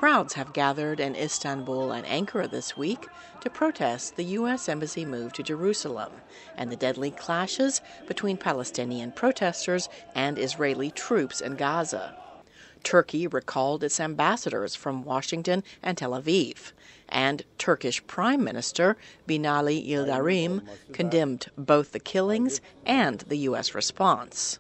Crowds have gathered in Istanbul and Ankara this week to protest the U.S. Embassy move to Jerusalem and the deadly clashes between Palestinian protesters and Israeli troops in Gaza. Turkey recalled its ambassadors from Washington and Tel Aviv, and Turkish Prime Minister Binali Yildirim condemned both the killings and the U.S. response.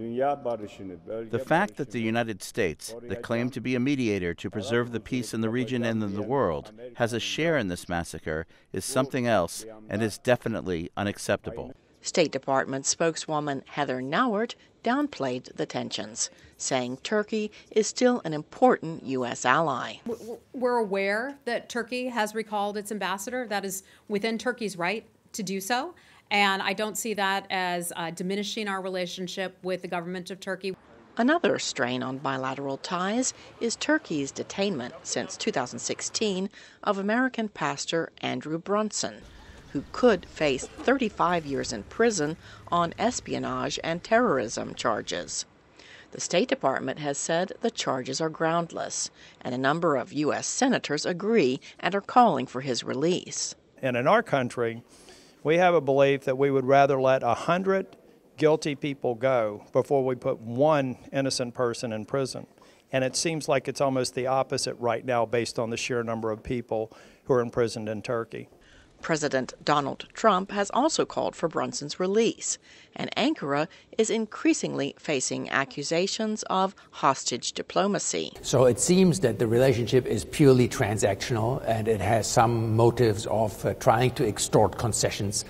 The fact that the United States, that claimed to be a mediator to preserve the peace in the region and in the world, has a share in this massacre is something else and is definitely unacceptable. State Department spokeswoman Heather Nauert downplayed the tensions, saying Turkey is still an important U.S. ally. We're aware that Turkey has recalled its ambassador. That is within Turkey's right to do so. And I don't see that as diminishing our relationship with the government of Turkey. Another strain on bilateral ties is Turkey's detainment since 2016 of American pastor Andrew Brunson, who could face 35 years in prison on espionage and terrorism charges. The State Department has said the charges are groundless, and a number of U.S. senators agree and are calling for his release. And in our country, we have a belief that we would rather let 100 guilty people go before we put one innocent person in prison. And it seems like it's almost the opposite right now based on the sheer number of people who are imprisoned in Turkey. President Donald Trump has also called for Brunson's release, and Ankara is increasingly facing accusations of hostage diplomacy. So it seems that the relationship is purely transactional, and it has some motives of trying to extort concessions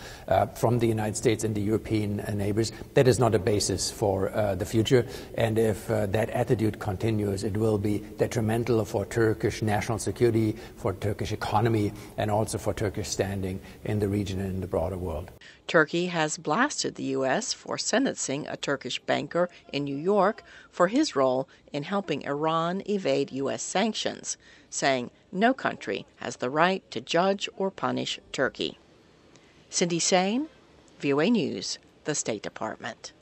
from the United States and the European neighbors. That is not a basis for the future, and if that attitude continues, it will be detrimental for Turkish national security, for Turkish economy, and also for Turkish standing in the region and in the broader world. Turkey has blasted the U.S. for sentencing a Turkish banker in New York for his role in helping Iran evade U.S. sanctions, saying no country has the right to judge or punish Turkey. Cindy Saine, VOA News, the State Department.